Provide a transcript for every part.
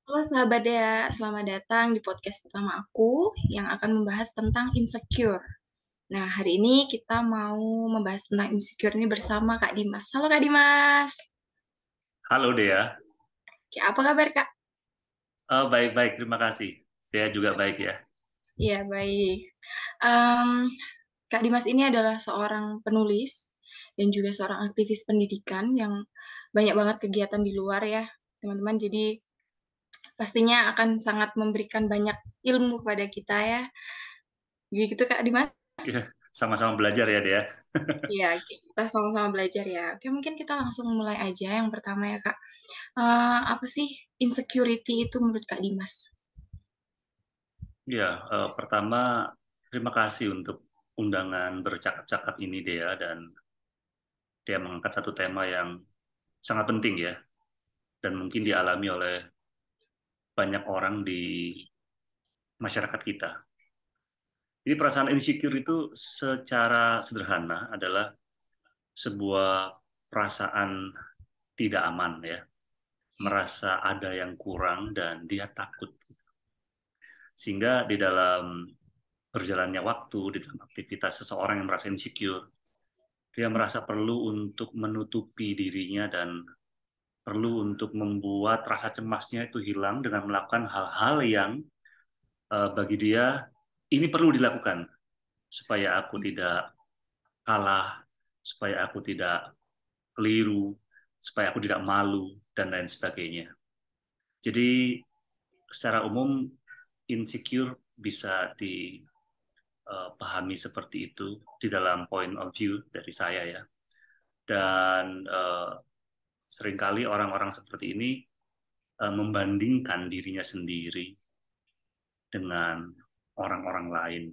Halo sahabat Dea, selamat datang di podcast pertama aku yang akan membahas tentang insecure. Nah, hari ini kita mau membahas tentang insecure ini bersama Kak Dimas. Halo Kak Dimas. Halo Dea. Oke, apa kabar Kak? Baik-baik, terima kasih. Dea juga baik ya. Iya, baik. Em, Kak Dimas ini adalah seorang penulis dan juga seorang aktivis pendidikan yang banyak banget kegiatan di luar ya, teman-teman. Jadi pastinya akan sangat memberikan banyak ilmu kepada kita ya. Begitu Kak Dimas. Kita sama-sama belajar ya Dea. Iya, kita sama-sama belajar ya. Oke, mungkin kita langsung mulai aja. Yang pertama ya, Kak. Apa sih insecurity itu menurut Kak Dimas? Ya, pertama terima kasih untuk undangan bercakap-cakap ini Dea, dan Dea mengangkat satu tema yang sangat penting ya, dan mungkin dialami oleh banyak orang di masyarakat kita. Jadi perasaan insecure itu secara sederhana adalah sebuah perasaan tidak aman ya, merasa ada yang kurang dan dia takut. Sehingga di dalam berjalannya waktu, di dalam aktivitas seseorang yang merasa insecure, dia merasa perlu untuk menutupi dirinya dan perlu untuk membuat rasa cemasnya itu hilang dengan melakukan hal-hal yang bagi dia ini perlu dilakukan supaya aku tidak kalah, supaya aku tidak keliru, supaya aku tidak malu, dan lain sebagainya. Jadi secara umum insecure bisa dipahami seperti itu di dalam point of view dari saya ya. Dan seringkali orang-orang seperti ini membandingkan dirinya sendiri dengan orang-orang lain,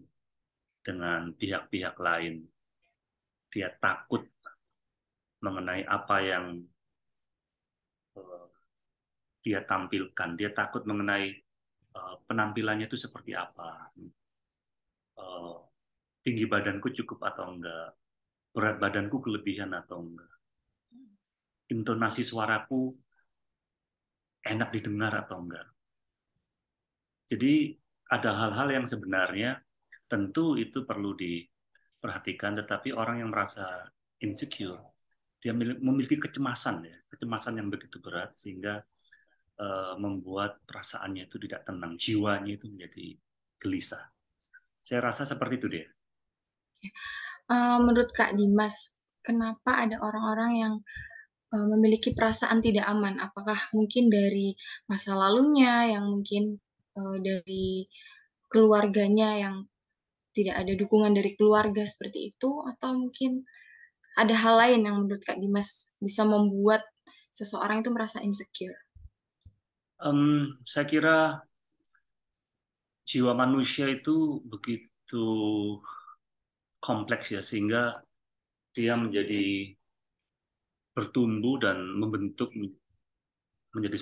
dengan pihak-pihak lain. Dia takut mengenai apa yang eh, dia tampilkan. Dia takut mengenai penampilannya itu seperti apa. Eh, tinggi badanku cukup atau enggak, berat badanku kelebihan atau enggak, intonasi suaraku enak didengar atau enggak. Jadi ada hal-hal yang sebenarnya tentu itu perlu diperhatikan, tetapi orang yang merasa insecure, dia memiliki kecemasan ya, kecemasan yang begitu berat sehingga membuat perasaannya itu tidak tenang, jiwanya itu menjadi gelisah. Saya rasa seperti itu dia. Menurut Kak Dimas, kenapa ada orang-orang yang memiliki perasaan tidak aman? Apakah mungkin dari masa lalunya, yang mungkin dari keluarganya yang tidak ada dukungan dari keluarga seperti itu, atau mungkin ada hal lain yang menurut Kak Dimas bisa membuat seseorang itu merasa insecure? Saya kira jiwa manusia itu begitu kompleks ya, sehingga dia menjadi bertumbuh dan membentuk menjadi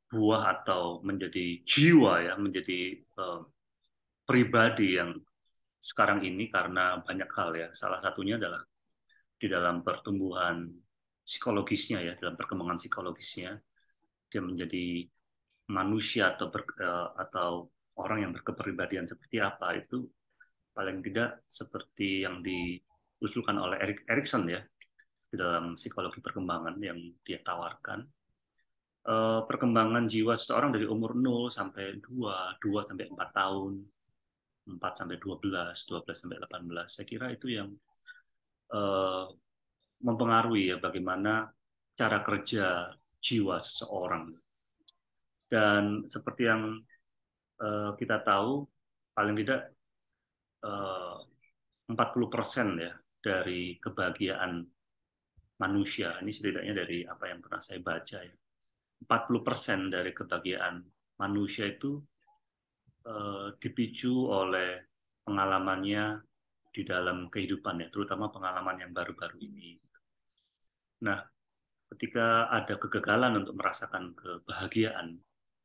sebuah atau menjadi jiwa ya, menjadi pribadi yang sekarang ini karena banyak hal ya. Salah satunya adalah di dalam pertumbuhan psikologisnya ya, dalam perkembangan psikologisnya dia menjadi manusia atau orang yang berkepribadian seperti apa itu paling tidak seperti yang diusulkan oleh Erikson ya di dalam psikologi perkembangan yang dia tawarkan. Perkembangan jiwa seseorang dari umur 0 sampai 2, 2 sampai 4 tahun, 4 sampai 12 sampai 18. Saya kira itu yang eh, mempengaruhi ya bagaimana cara kerja jiwa seseorang. Dan seperti yang kita tahu, paling tidak eh, 40% ya dari kebahagiaan manusia, ini setidaknya dari apa yang pernah saya baca ya, 40% dari kebahagiaan manusia itu dipicu oleh pengalamannya di dalam kehidupan ya, terutama pengalaman yang baru-baru ini. Nah, ketika ada kegagalan untuk merasakan kebahagiaan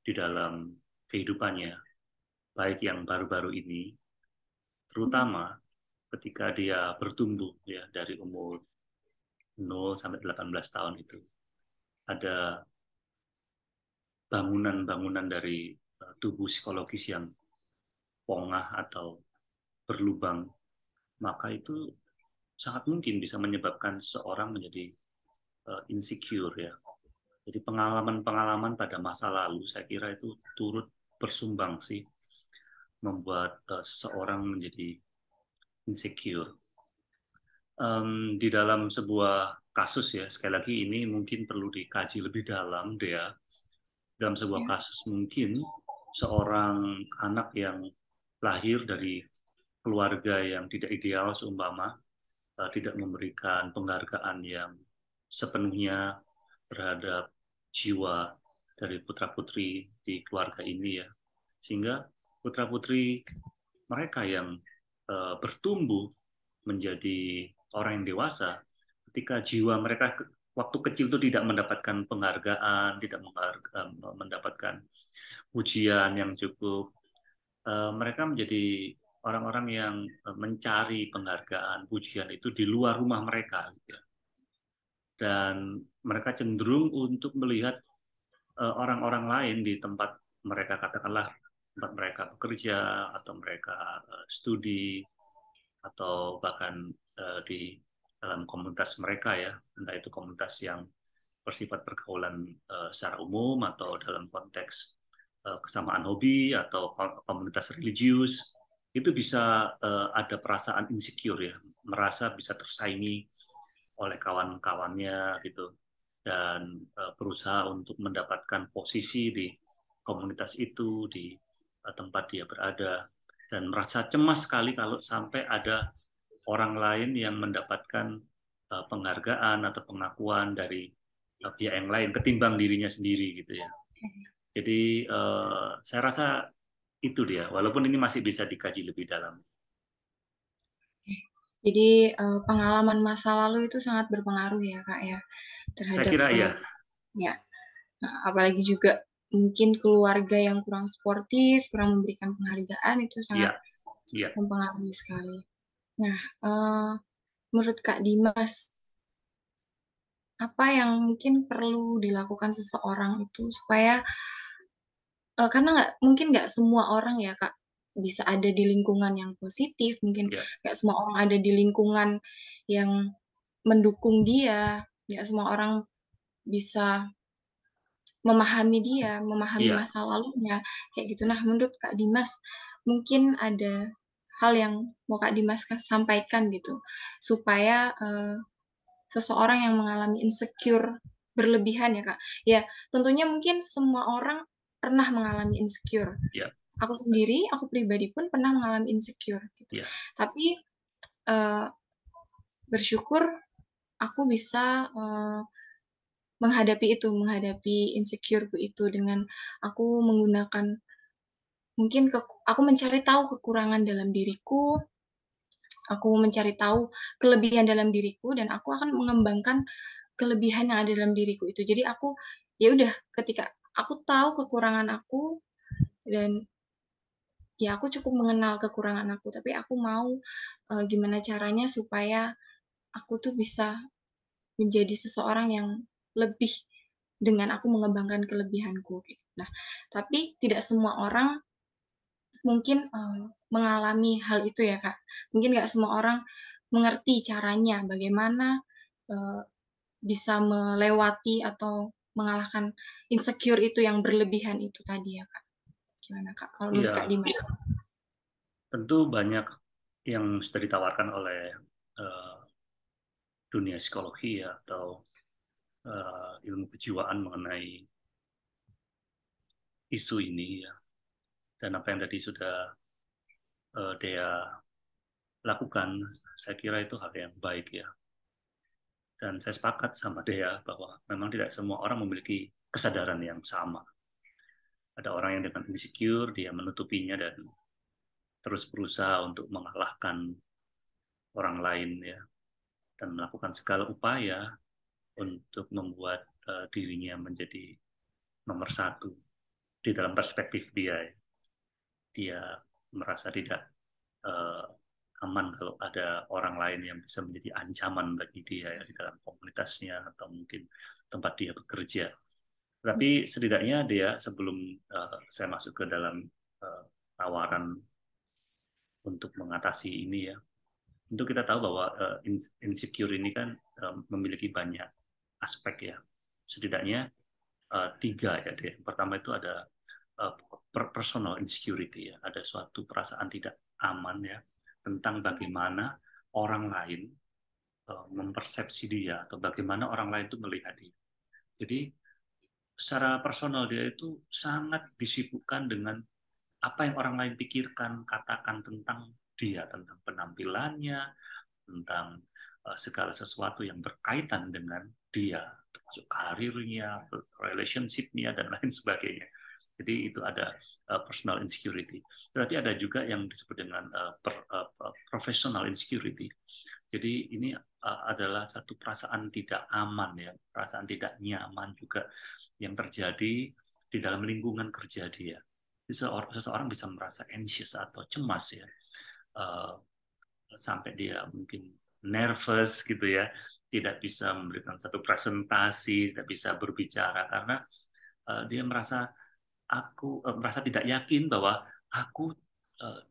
di dalam kehidupannya, baik yang baru-baru ini, terutama ketika dia bertumbuh ya dari umur 0 sampai 18 tahun itu, ada bangunan-bangunan dari tubuh psikologis yang pongah atau berlubang, maka itu sangat mungkin bisa menyebabkan seseorang menjadi insecure ya. Jadi pengalaman-pengalaman pada masa lalu saya kira itu turut bersumbang sih membuat seseorang menjadi insecure. Di dalam sebuah kasus ya, sekali lagi ini mungkin perlu dikaji lebih dalam, Dea. Dalam sebuah Ya. kasus mungkin seorang anak yang lahir dari keluarga yang tidak ideal seumpama tidak memberikan penghargaan yang sepenuhnya terhadap jiwa dari putra-putri di keluarga ini ya. Sehingga putra-putri mereka yang bertumbuh menjadi orang yang dewasa, ketika jiwa mereka waktu kecil itu tidak mendapatkan penghargaan, tidak mendapatkan pujian yang cukup, mereka menjadi orang-orang yang mencari penghargaan, pujian itu di luar rumah mereka, gitu ya. Dan mereka cenderung untuk melihat orang-orang lain di tempat mereka, katakanlah tempat mereka bekerja atau mereka studi atau bahkan di dalam komunitas mereka ya, entah itu komunitas yang bersifat pergaulan secara umum atau dalam konteks kesamaan hobi atau komunitas religius, itu bisa ada perasaan insecure ya, merasa bisa tersaingi oleh kawan-kawannya gitu, dan berusaha untuk mendapatkan posisi di komunitas itu, di tempat dia berada, dan merasa cemas sekali kalau sampai ada orang lain yang mendapatkan penghargaan atau pengakuan dari pihak yang lain ketimbang dirinya sendiri gitu ya. Jadi saya rasa itu dia, walaupun ini masih bisa dikaji lebih dalam. Jadi pengalaman masa lalu itu sangat berpengaruh ya Kak ya Saya terhadap kira ya, ya. Nah, apalagi juga mungkin keluarga yang kurang sportif, kurang memberikan penghargaan itu sangat iya, iya, mempengaruhi sekali. Nah, menurut Kak Dimas, apa yang mungkin perlu dilakukan seseorang itu supaya karena nggak semua orang ya Kak bisa ada di lingkungan yang positif, mungkin iya, nggak semua orang ada di lingkungan yang mendukung dia, nggak semua orang bisa memahami dia, memahami iya, masa lalunya, kayak gitu. Nah, menurut Kak Dimas, mungkin ada hal yang mau Kak Dimas sampaikan gitu, supaya seseorang yang mengalami insecure berlebihan ya Kak. Ya, tentunya mungkin semua orang pernah mengalami insecure. iya, Aku sendiri, aku pribadi pun pernah mengalami insecure gitu. iya, Tapi uh, bersyukur aku bisa menghadapi insecureku itu dengan aku menggunakan mungkin aku mencari tahu kekurangan dalam diriku, aku mencari tahu kelebihan dalam diriku dan aku akan mengembangkan kelebihan yang ada dalam diriku itu. Jadi aku ya udah ketika aku tahu kekurangan aku dan ya aku cukup mengenal kekurangan aku, tapi aku mau gimana caranya supaya aku tuh bisa menjadi seseorang yang lebih dengan aku mengembangkan kelebihanku. Nah, tapi tidak semua orang mungkin mengalami hal itu ya Kak. Mungkin nggak semua orang mengerti caranya bagaimana uh, bisa melewati atau mengalahkan insecure itu yang berlebihan itu tadi ya Kak. Gimana Kak? Kalau menurut Kak iya. Dimas? Tentu banyak yang sudah ditawarkan oleh uh, dunia psikologi ya, atau ilmu kejiwaan mengenai isu ini ya. Dan apa yang tadi sudah Dea lakukan, saya kira itu hal yang baik ya. Dan saya sepakat sama Dea bahwa memang tidak semua orang memiliki kesadaran yang sama. Ada orang yang dengan insecure, dia menutupinya dan terus berusaha untuk mengalahkan orang lain ya, dan melakukan segala upaya untuk membuat dirinya menjadi nomor satu di dalam perspektif dia. Dia merasa tidak uh, aman kalau ada orang lain yang bisa menjadi ancaman bagi dia ya, di dalam komunitasnya atau mungkin tempat dia bekerja. Tapi setidaknya dia sebelum saya masuk ke dalam tawaran untuk mengatasi ini ya, tentu kita tahu bahwa insecure ini kan memiliki banyak aspek ya. Setidaknya tiga ya. Yang pertama itu ada uh, personal insecurity ya, ada suatu perasaan tidak aman ya tentang bagaimana orang lain mempersepsi dia atau bagaimana orang lain itu melihat dia. Jadi secara personal dia itu sangat disibukkan dengan apa yang orang lain pikirkan, katakan tentang dia, tentang penampilannya, tentang segala sesuatu yang berkaitan dengan dia, termasuk karirnya, relationship-nya, dan lain sebagainya. Jadi itu ada personal insecurity. Berarti ada juga yang disebut dengan professional insecurity. Jadi ini adalah satu perasaan tidak aman ya, perasaan tidak nyaman juga yang terjadi di dalam lingkungan kerja dia. Seseorang bisa merasa anxious atau cemas ya, uh, sampai dia mungkin nervous gitu ya, tidak bisa memberikan satu presentasi, tidak bisa berbicara karena dia merasa tidak yakin bahwa aku uh,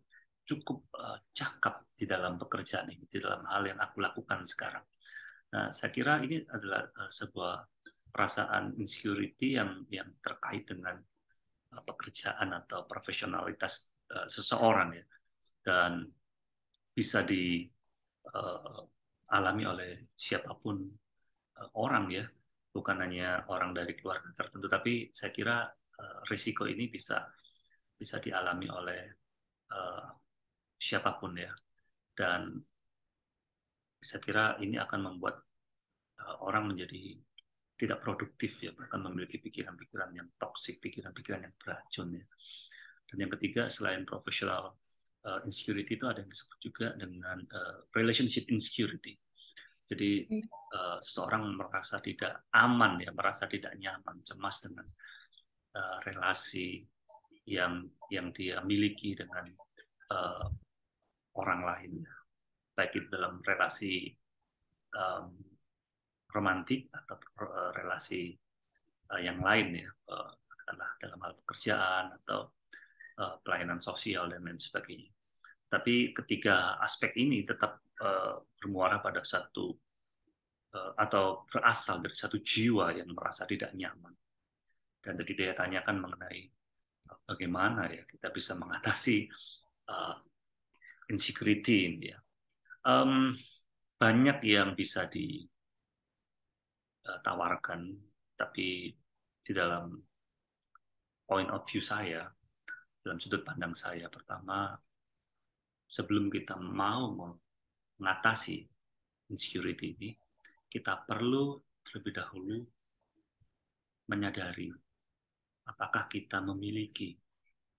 cukup cakap di dalam pekerjaan ini, di dalam hal yang aku lakukan sekarang. Nah, saya kira ini adalah sebuah perasaan insecurity yang terkait dengan pekerjaan atau profesionalitas seseorang ya, dan bisa dialami oleh siapapun orang ya, bukan hanya orang dari keluarga tertentu, tapi saya kira risiko ini bisa dialami oleh uh, siapapun ya, dan saya kira ini akan membuat orang menjadi tidak produktif ya, bahkan memiliki pikiran-pikiran yang toksik, pikiran-pikiran yang beracun ya. Dan yang ketiga, selain professional insecurity itu ada yang disebut juga dengan relationship insecurity. Jadi seseorang merasa tidak aman ya, merasa tidak nyaman, cemas dengan relasi yang dia miliki dengan uh, orang lain, baik itu dalam relasi um, romantik atau relasi yang lain ya, katakanlah dalam hal pekerjaan atau pelayanan sosial dan lain sebagainya. Tapi ketiga aspek ini tetap bermuara pada satu atau berasal dari satu jiwa yang merasa tidak nyaman. Dan tadi dia tanyakan mengenai bagaimana ya kita bisa mengatasi uh, insecurity ini ya. Um, Banyak yang bisa ditawarkan, tapi di dalam point of view saya, dalam sudut pandang saya, pertama, sebelum kita mau mengatasi insecurity ini, kita perlu terlebih dahulu menyadari apakah kita memiliki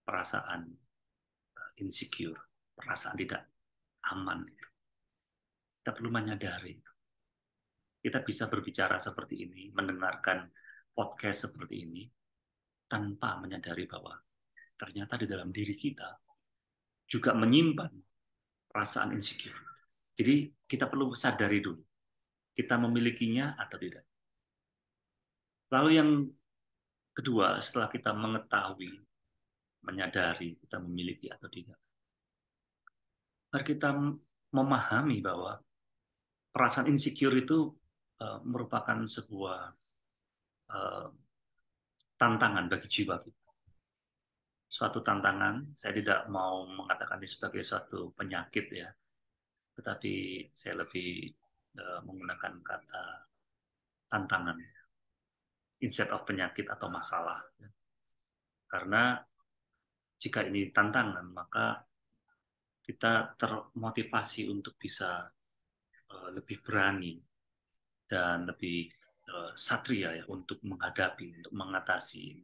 perasaan insecure, perasaan tidak aman. Kita perlu menyadari. Kita bisa berbicara seperti ini, mendengarkan podcast seperti ini, tanpa menyadari bahwa ternyata di dalam diri kita juga menyimpan perasaan insecure. Jadi kita perlu sadari dulu, kita memilikinya atau tidak. Lalu yang kedua, setelah kita mengetahui, menyadari kita memiliki atau tidak, mari kita memahami bahwa perasaan insecure itu merupakan sebuah uh, tantangan bagi jiwa kita. Suatu tantangan, saya tidak mau mengatakan ini sebagai suatu penyakit ya, tetapi saya lebih menggunakan kata tantangan instead of penyakit atau masalah. Karena jika ini tantangan, maka kita termotivasi untuk bisa lebih berani dan lebih satria ya untuk menghadapi, untuk mengatasi.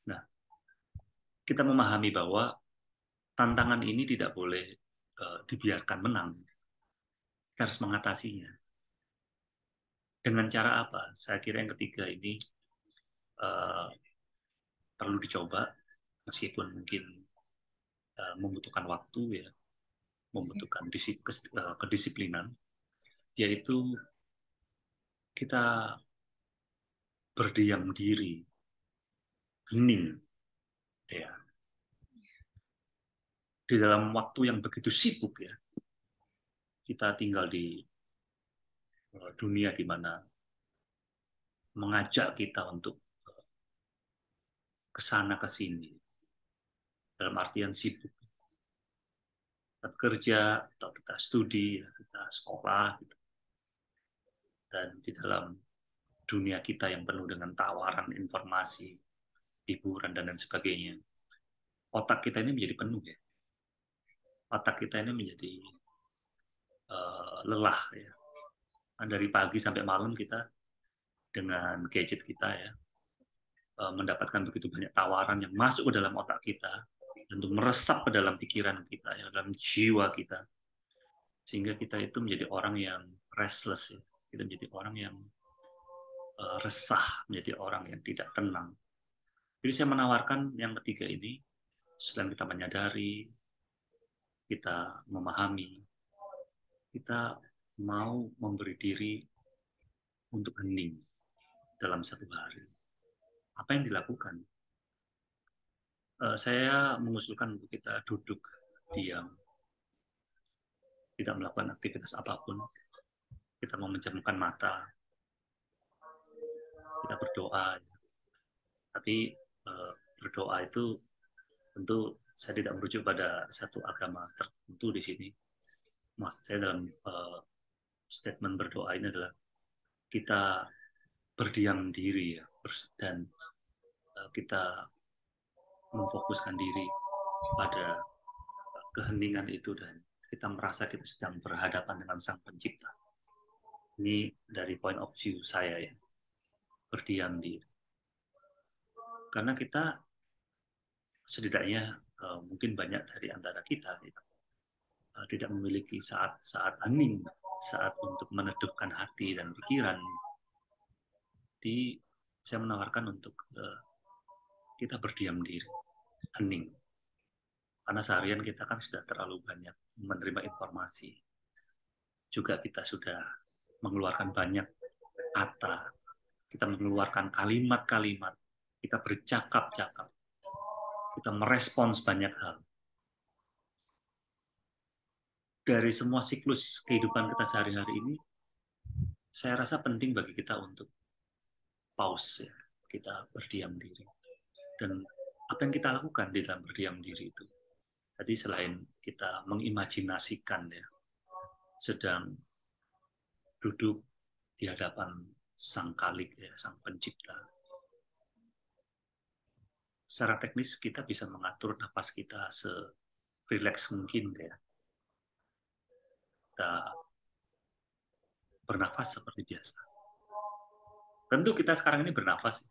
Nah, kita memahami bahwa tantangan ini tidak boleh dibiarkan menang. Kita harus mengatasinya. Dengan cara apa? Saya kira yang ketiga ini uh, perlu dicoba, meskipun mungkin membutuhkan waktu ya, membutuhkan kedisiplinan, yaitu kita berdiam diri, hening, ya. Di dalam waktu yang begitu sibuk ya, kita tinggal di dunia di mana mengajak kita untuk ke sana ke sini, dalam artian sibuk. Kita bekerja, atau kita studi, kita sekolah, gitu. Dan di dalam dunia kita yang penuh dengan tawaran informasi, hiburan, dan lain sebagainya, otak kita ini menjadi penuh ya. Otak kita ini menjadi lelah ya. Dari pagi sampai malam kita dengan gadget kita ya, mendapatkan begitu banyak tawaran yang masuk ke dalam otak kita, dan untuk meresap ke dalam pikiran kita, ya, dalam jiwa kita, sehingga kita itu menjadi orang yang restless, ya. Kita menjadi orang yang resah, menjadi orang yang tidak tenang. Jadi saya menawarkan yang ketiga ini, selain kita menyadari, kita memahami, kita mau memberi diri untuk hening dalam satu hari. Apa yang dilakukan? Saya mengusulkan untuk kita duduk diam, tidak melakukan aktivitas apapun. Kita memejamkan mata, kita berdoa. Tapi berdoa itu tentu saya tidak merujuk pada satu agama tertentu di sini. Maksud saya dalam statement berdoa ini adalah kita berdiam diri ya, dan kita memfokuskan diri pada keheningan itu, dan kita merasa kita sedang berhadapan dengan Sang Pencipta. Ini dari point of view saya ya, berdiam diri. Karena kita setidaknya mungkin banyak dari antara kita tidak memiliki saat-saat hening, saat untuk meneduhkan hati dan pikiran. Jadi saya menawarkan untuk kita berdiam diri, hening. Karena seharian kita kan sudah terlalu banyak menerima informasi. Juga kita sudah mengeluarkan banyak kata, kita mengeluarkan kalimat-kalimat, kita bercakap-cakap, kita merespons banyak hal. Dari semua siklus kehidupan kita sehari-hari ini, saya rasa penting bagi kita untuk pause, ya. Kita berdiam diri. Dan apa yang kita lakukan di dalam berdiam diri itu? Tadi selain kita mengimajinasikan ya, sedang duduk di hadapan Sang Khalik, ya, Sang Pencipta. Secara teknis kita bisa mengatur napas kita serileks mungkin ya. Kita bernafas seperti biasa. Tentu kita sekarang ini bernafas,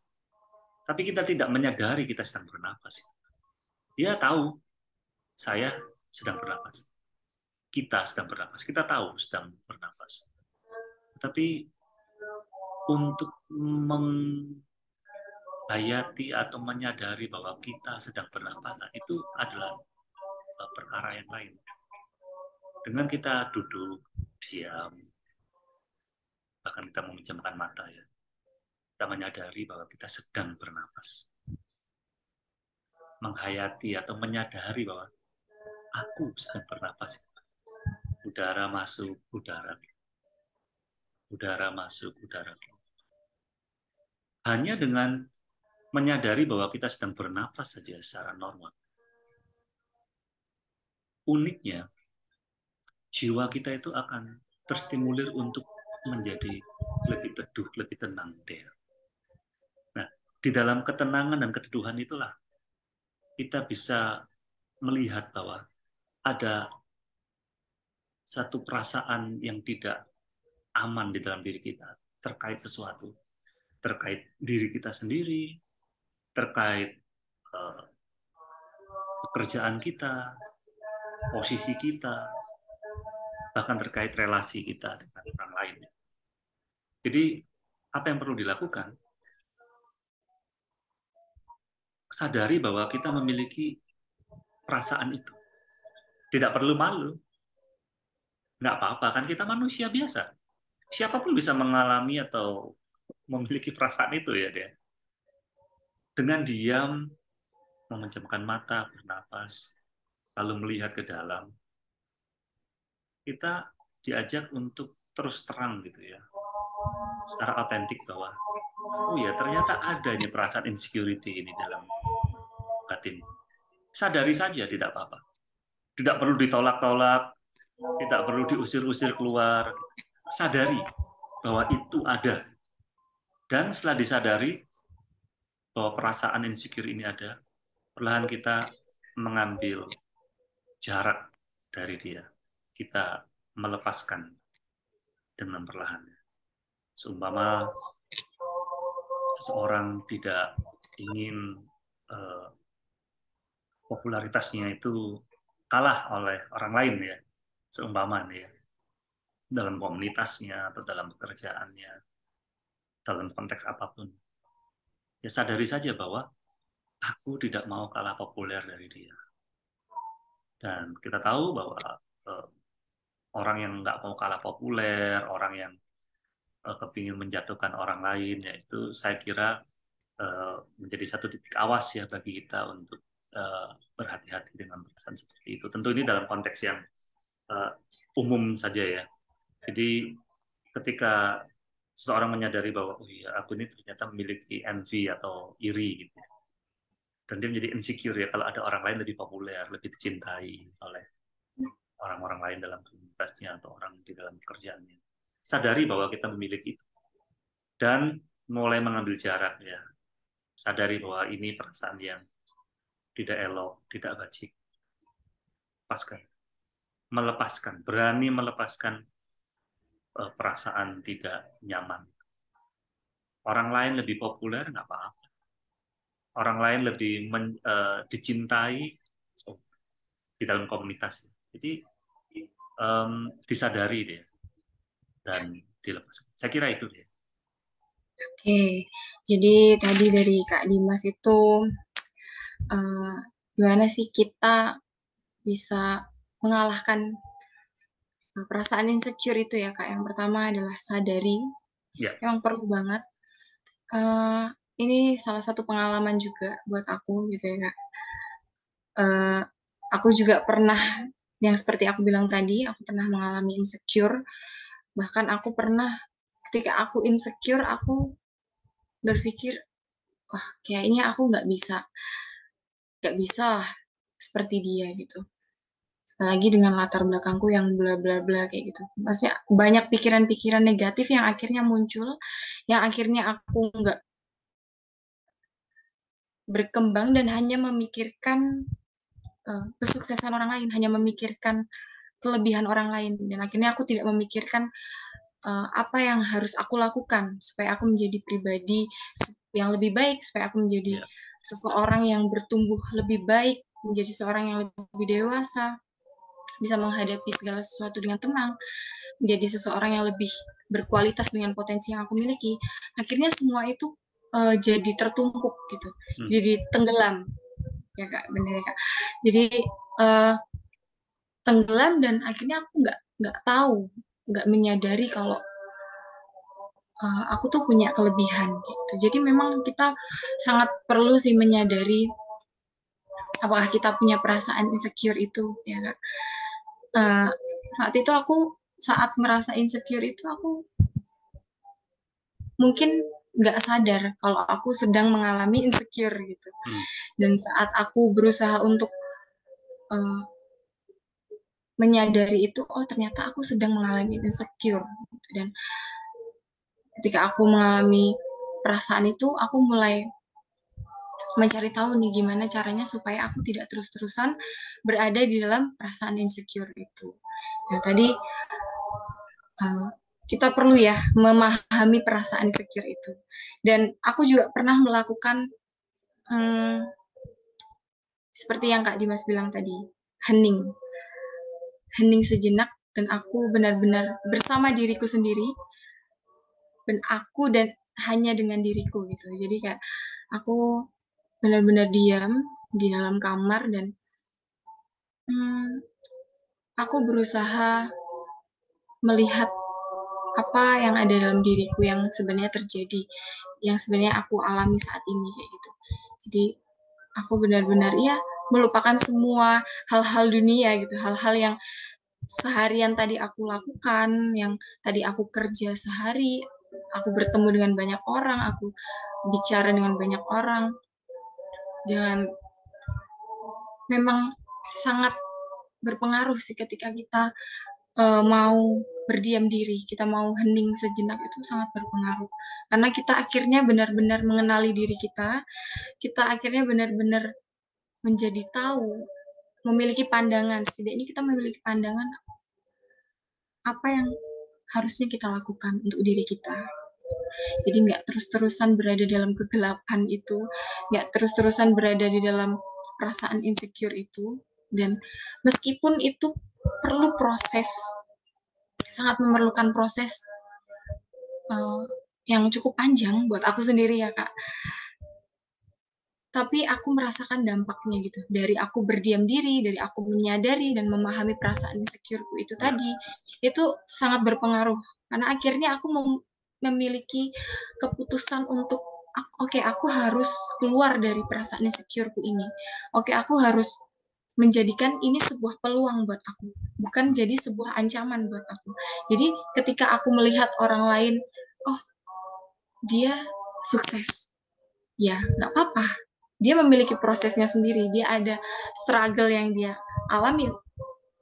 tapi kita tidak menyadari kita sedang bernafas. Dia tahu saya sedang bernafas. Kita sedang bernafas. Kita tahu sedang bernafas. Tapi untuk menghayati atau menyadari bahwa kita sedang bernafas, itu adalah perkara yang lain. Dengan kita duduk, diam, bahkan kita memejamkan mata ya, kita menyadari bahwa kita sedang bernafas. Menghayati atau menyadari bahwa aku sedang bernafas. Udara masuk, udara masuk, udara keluar. Hanya dengan menyadari bahwa kita sedang bernafas saja secara normal. Uniknya, jiwa kita itu akan terstimulir untuk menjadi lebih teduh, lebih tenang. Nah, di dalam ketenangan dan keteduhan itulah kita bisa melihat bahwa ada satu perasaan yang tidak aman di dalam diri kita terkait sesuatu, terkait diri kita sendiri, terkait pekerjaan kita, posisi kita, bahkan terkait relasi kita dengan orang lain. Jadi, apa yang perlu dilakukan? Sadari bahwa kita memiliki perasaan itu. Tidak perlu malu. Nggak apa-apa, kan kita manusia biasa. Siapapun bisa mengalami atau memiliki perasaan itu ya dia. Dengan diam, memejamkan mata, bernapas, lalu melihat ke dalam, kita diajak untuk terus terang gitu ya, secara autentik bahwa, oh ya ternyata adanya perasaan insecurity ini dalam batin. Sadari saja, tidak apa-apa. Tidak perlu ditolak-tolak, tidak perlu diusir-usir keluar. Sadari bahwa itu ada. Dan setelah disadari bahwa perasaan insecure ini ada, perlahan kita mengambil jarak dari dia. Kita melepaskan dengan perlahan. Seumpama seseorang tidak ingin uh, popularitasnya itu kalah oleh orang lain ya, seumpama ya, dalam komunitasnya atau dalam pekerjaannya, dalam konteks apapun. Ya sadari saja bahwa aku tidak mau kalah populer dari dia. Dan kita tahu bahwa uh, orang yang nggak mau kalah populer, orang yang kepingin menjatuhkan orang lain, yaitu saya kira menjadi satu titik awas ya bagi kita untuk berhati-hati dengan perasaan seperti itu. Tentu ini dalam konteks yang uh, umum saja ya. Jadi ketika seseorang menyadari bahwa oh iya aku ini ternyata memiliki envy atau iri gitu, dan dia menjadi insecure ya kalau ada orang lain lebih populer, lebih dicintai oleh orang-orang lain dalam komunitasnya atau orang di dalam pekerjaannya. Sadari bahwa kita memiliki itu dan mulai mengambil jarak ya. Sadari bahwa ini perasaan yang tidak elok, tidak baik. Lepaskan, melepaskan, berani melepaskan perasaan tidak nyaman. Orang lain lebih populer nggak apa-apa. Orang lain lebih dicintai di dalam komunitas. Jadi disadari deh dan dilepaskan. Saya kira itu deh. Oke, jadi tadi dari Kak Dimas itu uh, gimana sih kita bisa mengalahkan perasaan insecure itu ya Kak. Yang pertama adalah sadari, Ya, emang perlu banget. Uh, ini salah satu pengalaman juga buat aku gitu ya Kak. Uh, aku juga pernah yang seperti aku bilang tadi, aku pernah mengalami insecure. Bahkan aku pernah ketika aku insecure, aku berpikir, wah kayaknya aku nggak bisa lah seperti dia gitu. Apalagi dengan latar belakangku yang bla bla bla kayak gitu. Maksudnya banyak pikiran-pikiran negatif yang akhirnya muncul, yang akhirnya aku nggak berkembang dan hanya memikirkan kesuksesan orang lain, hanya memikirkan kelebihan orang lain, dan akhirnya aku tidak memikirkan apa yang harus aku lakukan supaya aku menjadi pribadi yang lebih baik, supaya aku menjadi ya, seseorang yang bertumbuh lebih baik, menjadi seorang yang lebih dewasa, bisa menghadapi segala sesuatu dengan tenang, menjadi seseorang yang lebih berkualitas dengan potensi yang aku miliki. Akhirnya semua itu jadi tertumpuk gitu, jadi tenggelam ya Kak, benar ya Kak. Jadi uh, tenggelam dan akhirnya aku nggak tahu, nggak menyadari kalau aku tuh punya kelebihan gitu. Jadi memang kita sangat perlu sih menyadari apakah kita punya perasaan insecure itu ya Kak. Uh, saat itu aku saat merasa insecure itu aku mungkin nggak sadar kalau aku sedang mengalami insecure gitu. Dan saat aku berusaha untuk uh, menyadari itu, oh ternyata aku sedang mengalami insecure. Dan ketika aku mengalami perasaan itu, aku mulai mencari tahu nih gimana caranya supaya aku tidak terus-terusan berada di dalam perasaan insecure itu. Nah tadi uh, kita perlu ya memahami perasaan insecure itu. Dan aku juga pernah melakukan seperti yang Kak Dimas bilang tadi, hening. Hening sejenak dan aku benar-benar bersama diriku sendiri dan aku dan hanya dengan diriku gitu. Jadi kayak aku benar-benar diam di dalam kamar dan hmm, aku berusaha melihat apa yang ada dalam diriku yang sebenarnya terjadi, yang sebenarnya aku alami saat ini kayak gitu. Jadi aku benar-benar ya melupakan semua hal-hal dunia gitu, hal-hal yang seharian tadi aku lakukan, yang tadi aku kerja sehari, aku bertemu dengan banyak orang, aku bicara dengan banyak orang, dan memang sangat berpengaruh sih ketika kita mau berdiam diri, kita mau hening sejenak itu sangat berpengaruh. Karena kita akhirnya benar-benar mengenali diri kita akhirnya benar-benar menjadi tahu, memiliki pandangan. Setidaknya kita memiliki pandangan apa yang harusnya kita lakukan untuk diri kita. Jadi nggak terus-terusan berada dalam kegelapan itu, nggak terus-terusan berada di dalam perasaan insecure itu. Dan meskipun itu perlu proses, sangat memerlukan proses uh, yang cukup panjang buat aku sendiri ya Kak. Tapi aku merasakan dampaknya gitu. Dari aku berdiam diri, dari aku menyadari dan memahami perasaan insecureku itu Ya, tadi, itu sangat berpengaruh. Karena akhirnya aku memiliki keputusan untuk oke, aku harus keluar dari perasaan insecureku ini. Oke, aku harus menjadikan ini sebuah peluang buat aku, bukan jadi sebuah ancaman buat aku. Jadi ketika aku melihat orang lain, oh dia sukses, ya nggak apa-apa, dia memiliki prosesnya sendiri, dia ada struggle yang dia alami,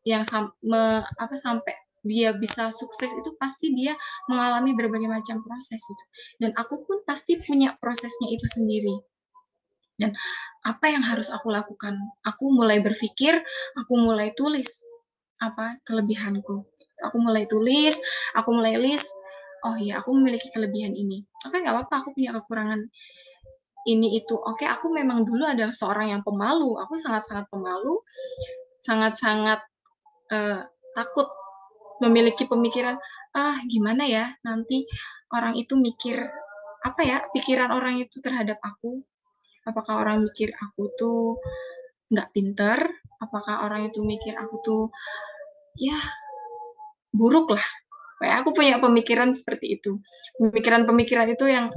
yang sampai dia bisa sukses itu pasti dia mengalami berbagai macam proses itu, dan aku pun pasti punya prosesnya itu sendiri. Dan apa yang harus aku lakukan, aku mulai berpikir, aku mulai tulis apa kelebihanku, aku mulai tulis, aku mulai list, oh iya aku memiliki kelebihan ini, oke nggak apa-apa aku punya kekurangan ini itu, oke aku memang dulu adalah seorang yang pemalu, aku sangat-sangat pemalu, sangat-sangat uh, takut, memiliki pemikiran gimana ya nanti orang itu mikir apa ya, pikiran orang itu terhadap aku, apakah orang mikir aku tuh nggak pinter, apakah orang itu mikir aku tuh ya buruk lah, kayak aku punya pemikiran seperti itu, pemikiran-pemikiran itu yang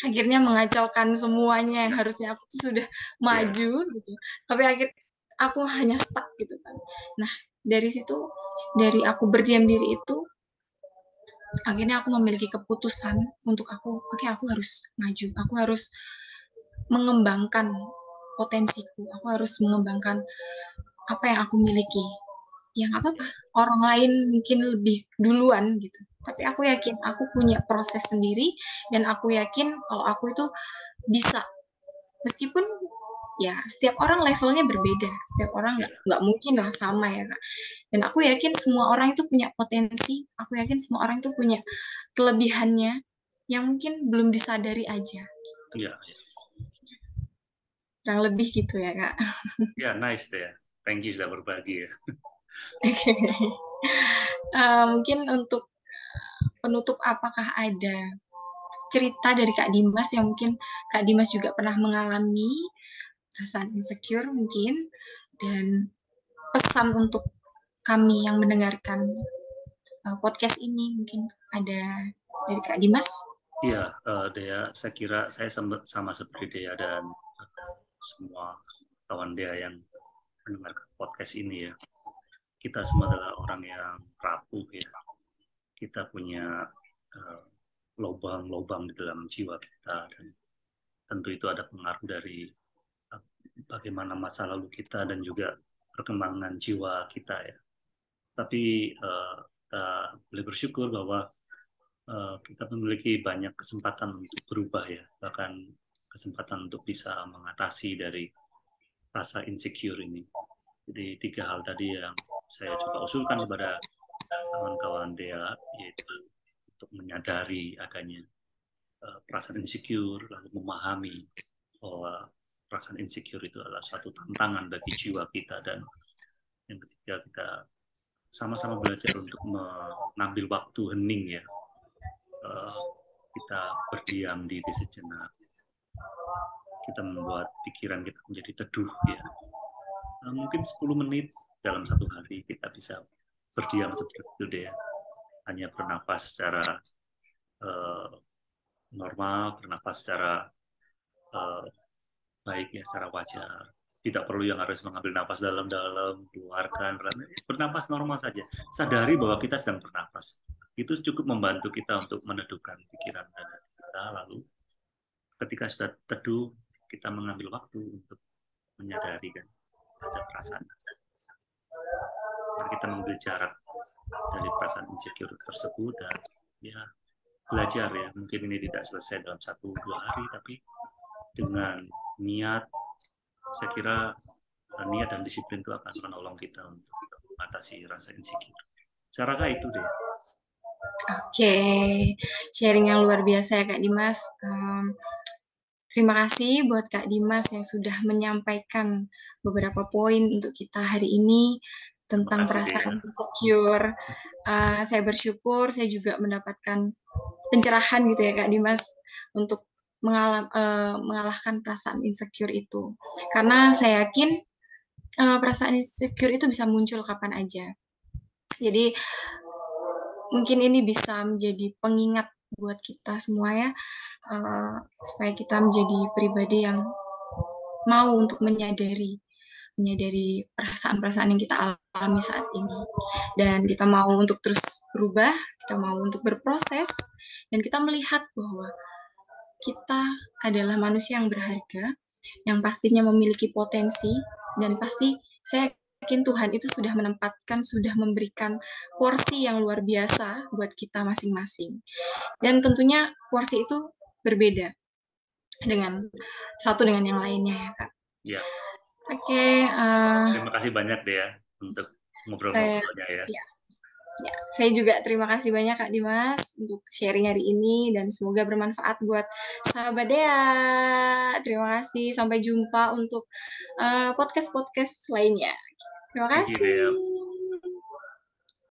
akhirnya mengacaukan semuanya yang ya, harusnya aku tuh sudah ya, maju gitu, tapi akhir aku hanya stuck gitu kan. Nah dari situ, dari aku berdiam diri itu, akhirnya aku memiliki keputusan untuk oke, aku harus maju, aku harus mengembangkan potensiku, aku harus mengembangkan apa yang aku miliki. Ya nggak apa-apa, orang lain mungkin lebih duluan gitu, tapi aku yakin aku punya proses sendiri, dan aku yakin kalau aku itu bisa, meskipun ya setiap orang levelnya berbeda, setiap orang ya, nggak mungkin lah sama ya Kak. Dan aku yakin semua orang itu punya potensi, aku yakin semua orang itu punya kelebihannya yang mungkin belum disadari aja. ya, ya. Kurang lebih gitu ya Kak. Ya, nice deh ya. Thank you sudah berbagi ya. Mungkin untuk penutup, apakah ada cerita dari Kak Dimas yang mungkin Kak Dimas juga pernah mengalami perasaan insecure mungkin, dan pesan untuk kami yang mendengarkan podcast ini mungkin ada dari Kak Dimas? Iya, Dea, saya kira saya sama seperti Dea dan semua kawan Dea yang mendengar podcast ini ya. Kita semua adalah orang yang rapuh ya. Kita punya uh, lubang-lubang di dalam jiwa kita, dan tentu itu ada pengaruh dari uh, bagaimana masa lalu kita dan juga perkembangan jiwa kita ya. Tapi kita boleh bersyukur bahwa kita memiliki banyak kesempatan untuk berubah ya, bahkan kesempatan untuk bisa mengatasi dari rasa insecure ini. Jadi tiga hal tadi yang saya coba usulkan kepada kawan-kawan Dea, yaitu untuk menyadari adanya perasaan insecure, lalu memahami bahwa perasaan insecure itu adalah suatu tantangan bagi jiwa kita, dan yang ketiga kita sama-sama belajar untuk mengambil waktu hening ya. Kita berdiam diri sejenak, kita membuat pikiran kita menjadi teduh ya. Mungkin 10 menit dalam satu hari kita bisa berdiam seperti itu deh ya. hanya bernapas secara normal, bernapas secara baik ya, secara wajar. Tidak perlu yang harus mengambil napas dalam-dalam, keluarkan, bernapas normal saja. Sadari bahwa kita sedang bernapas. Itu cukup membantu kita untuk menedukkan pikiran dan hati kita. Lalu ketika sudah teduh, kita mengambil waktu untuk menyadari kan ada perasaan. Mari kita mengambil jarak dari perasaan insecure tersebut dan ya belajar ya. Mungkin ini tidak selesai dalam 1-2 hari, tapi dengan niat, saya kira niat dan disiplin itu akan menolong kita untuk mengatasi rasa insecure. Saya rasa itu deh. Oke, sharing yang luar biasa ya Kak Dimas. Terima kasih buat Kak Dimas yang sudah menyampaikan beberapa poin untuk kita hari ini Terima tentang kasih Dea. perasaan insecure. Saya bersyukur saya juga mendapatkan pencerahan gitu ya Kak Dimas untuk mengalahkan perasaan insecure itu. Karena saya yakin perasaan insecure itu bisa muncul kapan aja. Jadi mungkin ini bisa menjadi pengingat buat kita semua ya, supaya kita menjadi pribadi yang mau untuk menyadari perasaan-perasaan yang kita alami saat ini, dan kita mau untuk terus berubah, kita mau untuk berproses, dan kita melihat bahwa kita adalah manusia yang berharga, yang pastinya memiliki potensi, dan pasti saya yakin Tuhan itu sudah menempatkan, sudah memberikan porsi yang luar biasa buat kita masing-masing. Dan tentunya porsi itu berbeda dengan satu dengan yang lainnya ya Kak. Ya. Oke, Terima kasih banyak Dea untuk saya ngobrol-ngobrolnya ya. ya, ya, saya juga terima kasih banyak Kak Dimas untuk sharing hari ini dan semoga bermanfaat buat sahabat Dea. Terima kasih, sampai jumpa untuk podcast-podcast lainnya. Terima Thank you Dea. kasih.